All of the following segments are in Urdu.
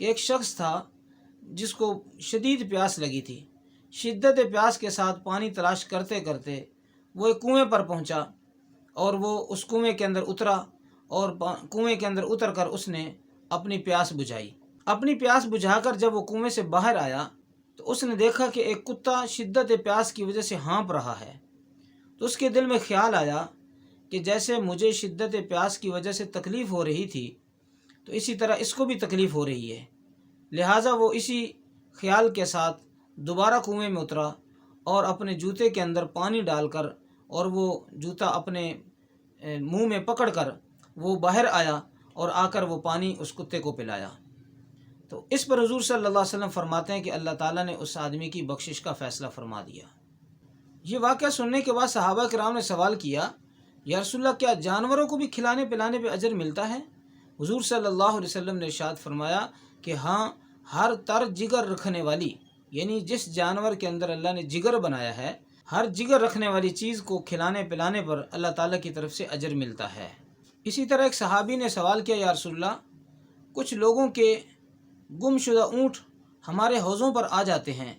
کہ ایک شخص تھا جس کو شدید پیاس لگی تھی۔ شدت پیاس کے ساتھ پانی تلاش کرتے کرتے وہ ایک کنویں پر پہنچا اور وہ اس کنویں کے اندر اترا اور کنویں کے اندر اتر کر اس نے اپنی پیاس بجھائی۔ اپنی پیاس بجھا کر جب وہ کنویں سے باہر آیا تو اس نے دیکھا کہ ایک کتا شدت پیاس کی وجہ سے ہانپ رہا ہے۔ تو اس کے دل میں خیال آیا کہ جیسے مجھے شدت پیاس کی وجہ سے تکلیف ہو رہی تھی تو اسی طرح اس کو بھی تکلیف ہو رہی ہے۔ لہٰذا وہ اسی خیال کے ساتھ دوبارہ کنویں میں اترا اور اپنے جوتے کے اندر پانی ڈال کر اور وہ جوتا اپنے منہ میں پکڑ کر وہ باہر آیا اور آ کر وہ پانی اس کتے کو پلایا۔ تو اس پر حضور صلی اللہ علیہ وسلم فرماتے ہیں کہ اللہ تعالیٰ نے اس آدمی کی بخشش کا فیصلہ فرما دیا۔ یہ واقعہ سننے کے بعد صحابہ کرام نے سوال کیا، یا رسول اللہ کیا جانوروں کو بھی کھلانے پلانے پہ اجر ملتا ہے؟ حضور صلی اللہ علیہ وسلم نے ارشاد فرمایا کہ ہاں، ہر تر جگر رکھنے والی، یعنی جس جانور کے اندر اللہ نے جگر بنایا ہے، ہر جگر رکھنے والی چیز کو کھلانے پلانے پر اللہ تعالیٰ کی طرف سے اجر ملتا ہے۔ اسی طرح ایک صحابی نے سوال کیا، یا رسول اللہ کچھ لوگوں کے گم شدہ اونٹ ہمارے حوضوں پر آ جاتے ہیں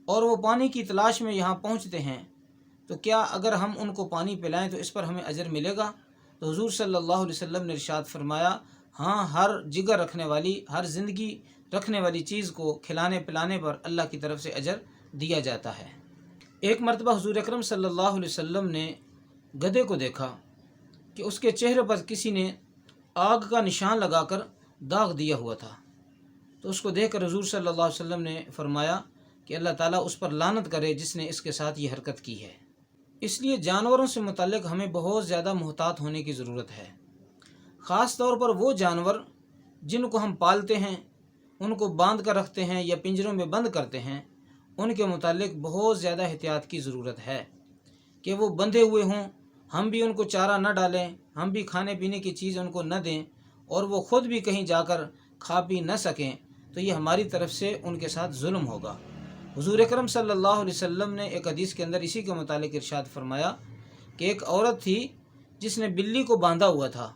اور وہ پانی کی تلاش میں یہاں پہنچتے ہیں، تو کیا اگر ہم ان کو پانی پلائیں تو اس پر ہمیں اجر ملے گا؟ تو حضور صلی اللہ علیہ وسلم نے ارشاد فرمایا، ہاں، ہر جگر رکھنے والی، ہر زندگی رکھنے والی چیز کو کھلانے پلانے پر اللہ کی طرف سے اجر دیا جاتا ہے۔ ایک مرتبہ حضور اکرم صلی اللہ علیہ وسلم نے گدھے کو دیکھا کہ اس کے چہرے پر کسی نے آگ کا نشان لگا کر داغ دیا ہوا تھا۔ تو اس کو دیکھ کر حضور صلی اللہ علیہ وسلم نے فرمایا کہ اللہ تعالیٰ اس پر لعنت کرے جس نے اس کے ساتھ یہ حرکت کی ہے۔ اس لیے جانوروں سے متعلق ہمیں بہت زیادہ محتاط ہونے کی ضرورت ہے، خاص طور پر وہ جانور جن کو ہم پالتے ہیں، ان کو باندھ کر رکھتے ہیں یا پنجروں میں بند کرتے ہیں، ان کے متعلق بہت زیادہ احتیاط کی ضرورت ہے کہ وہ بندھے ہوئے ہوں، ہم بھی ان کو چارہ نہ ڈالیں، ہم بھی کھانے پینے کی چیز ان کو نہ دیں اور وہ خود بھی کہیں جا کر کھا پی نہ سکیں، تو یہ ہماری طرف سے ان کے ساتھ ظلم ہوگا۔ حضور اکرم صلی اللہ علیہ وسلم نے ایک حدیث کے اندر اسی کے متعلق ارشاد فرمایا کہ ایک عورت تھی جس نے بلی کو باندھا ہوا تھا،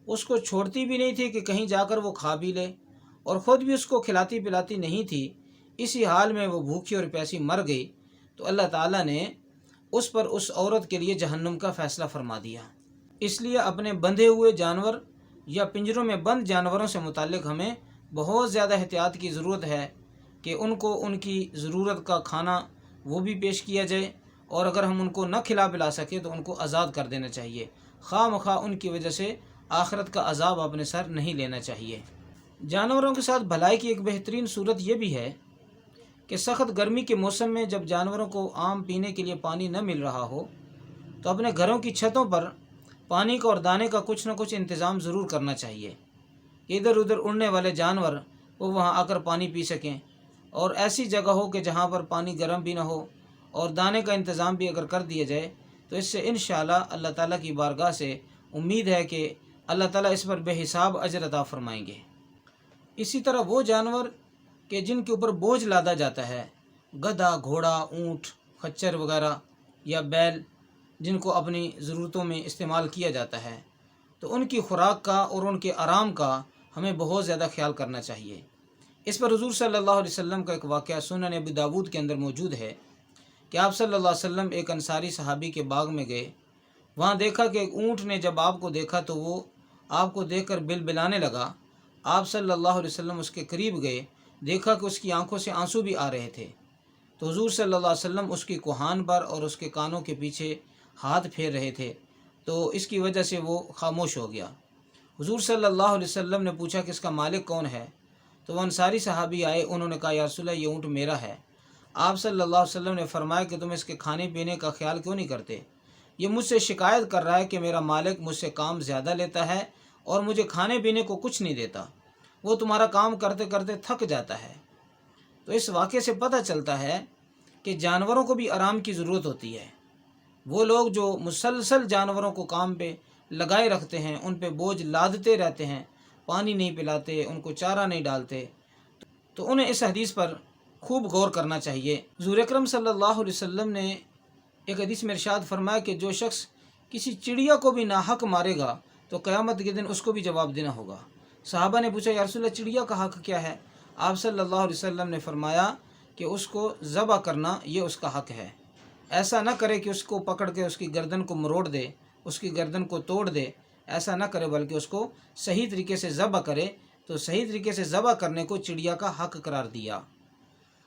اس کو چھوڑتی بھی نہیں تھی کہ کہیں جا کر وہ کھا بھی لے اور خود بھی اس کو کھلاتی پلاتی نہیں تھی۔ اسی حال میں وہ بھوکی اور پیاسی مر گئی تو اللہ تعالیٰ نے اس پر اس عورت کے لیے جہنم کا فیصلہ فرما دیا۔ اس لیے اپنے بندھے ہوئے جانور یا پنجروں میں بند جانوروں سے متعلق ہمیں بہت زیادہ احتیاط کی ضرورت ہے کہ ان کو ان کی ضرورت کا کھانا وہ بھی پیش کیا جائے، اور اگر ہم ان کو نہ کھلا پلا سکیں تو ان کو آزاد کر دینا چاہیے۔ خواہ مخواہ ان کی وجہ سے آخرت کا عذاب اپنے سر نہیں لینا چاہیے۔ جانوروں کے ساتھ بھلائی کی ایک بہترین صورت یہ بھی ہے کہ سخت گرمی کے موسم میں جب جانوروں کو عام پینے کے لیے پانی نہ مل رہا ہو تو اپنے گھروں کی چھتوں پر پانی کا اور دانے کا کچھ نہ کچھ انتظام ضرور کرنا چاہیے کہ ادھر ادھر اڑنے والے جانور وہ وہاں آ کر پانی پی سکیں، اور ایسی جگہ ہو کہ جہاں پر پانی گرم بھی نہ ہو اور دانے کا انتظام بھی اگر کر دیا جائے تو اس سے انشاءاللہ اللہ تعالیٰ کی بارگاہ سے امید ہے کہ اللہ تعالیٰ اس پر بے حساب اجر عطا فرمائیں گے۔ اسی طرح وہ جانور کہ جن کے اوپر بوجھ لادا جاتا ہے، گدھا، گھوڑا، اونٹ، خچر وغیرہ یا بیل، جن کو اپنی ضرورتوں میں استعمال کیا جاتا ہے، تو ان کی خوراک کا اور ان کے آرام کا ہمیں بہت زیادہ خیال کرنا چاہیے۔ اس پر حضور صلی اللہ علیہ وسلم کا ایک واقعہ سنن ابی داود کے اندر موجود ہے کہ آپ صلی اللہ علیہ وسلم ایک انصاری صحابی کے باغ میں گئے، وہاں دیکھا کہ ایک اونٹ نے جب آپ کو دیکھا تو وہ آپ کو دیکھ کر بلبلانے لگا۔ آپ صلی اللہ علیہ وسلم اس کے قریب گئے، دیکھا کہ اس کی آنکھوں سے آنسو بھی آ رہے تھے، تو حضور صلی اللہ علیہ وسلم اس کی کوہان پر اور اس کے کانوں کے پیچھے ہاتھ پھیر رہے تھے، تو اس کی وجہ سے وہ خاموش ہو گیا۔ حضور صلی اللہ علیہ وسلم نے پوچھا کہ اس کا مالک کون ہے؟ تو وہ انصاری صحابی آئے، انہوں نے کہا یا رسول اللہ یہ اونٹ میرا ہے۔ آپ صلی اللہ علیہ وسلم نے فرمایا کہ تم اس کے کھانے پینے کا خیال کیوں نہیں کرتے؟ یہ مجھ سے شکایت کر رہا ہے کہ میرا مالک مجھ سے کام زیادہ لیتا ہے اور مجھے کھانے پینے کو کچھ نہیں دیتا، وہ تمہارا کام کرتے کرتے تھک جاتا ہے۔ تو اس واقعے سے پتہ چلتا ہے کہ جانوروں کو بھی آرام کی ضرورت ہوتی ہے۔ وہ لوگ جو مسلسل جانوروں کو کام پہ لگائے رکھتے ہیں، ان پہ بوجھ لادتے رہتے ہیں، پانی نہیں پلاتے، ان کو چارہ نہیں ڈالتے، تو انہیں اس حدیث پر خوب غور کرنا چاہیے۔ حضور اکرم صلی اللہ علیہ وسلم نے ایک حدیث میں ارشاد فرمایا کہ جو شخص کسی چڑیا کو بھی ناحق مارے گا تو قیامت کے دن اس کو بھی جواب دینا ہوگا۔ صحابہ نے پوچھا یا رسول اللہ چڑیا کا حق کیا ہے؟ آپ صلی اللہ علیہ وسلم نے فرمایا کہ اس کو ذبح کرنا یہ اس کا حق ہے، ایسا نہ کرے کہ اس کو پکڑ کے اس کی گردن کو مروڑ دے، اس کی گردن کو توڑ دے، ایسا نہ کرے بلکہ اس کو صحیح طریقے سے ذبح کرے۔ تو صحیح طریقے سے ذبح کرنے کو چڑیا کا حق قرار دیا۔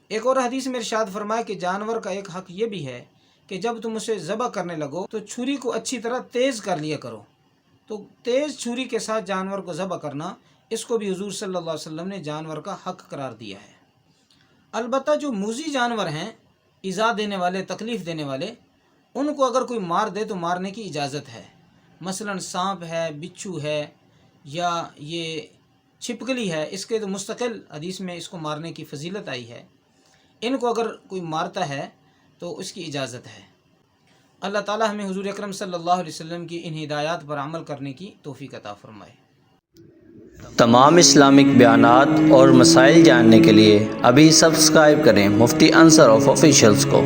ایک اور حدیث میں ارشاد فرمایا کہ جانور کا ایک حق یہ بھی ہے کہ جب تم اسے ذبح کرنے لگو تو چھری کو اچھی طرح تیز کر لیا کرو۔ تو تیز چھری کے ساتھ جانور کو ذبح کرنا، اس کو بھی حضور صلی اللہ علیہ وسلم نے جانور کا حق قرار دیا ہے۔ البتہ جو موذی جانور ہیں، ایذا دینے والے، تکلیف دینے والے، ان کو اگر کوئی مار دے تو مارنے کی اجازت ہے۔ مثلا سانپ ہے، بچھو ہے، یا یہ چھپکلی ہے، اس کے تو مستقل حدیث میں اس کو مارنے کی فضیلت آئی ہے۔ ان کو اگر کوئی مارتا ہے تو اس کی اجازت ہے۔ اللہ تعالی ہمیں حضور اکرم صلی اللہ علیہ وسلم کی ان ہدایات پر عمل کرنے کی توفیق عطا فرمائے۔ تمام اسلامک بیانات اور مسائل جاننے کے لیے ابھی سبسکرائب کریں مفتی انصر آف آفیشیلز کو۔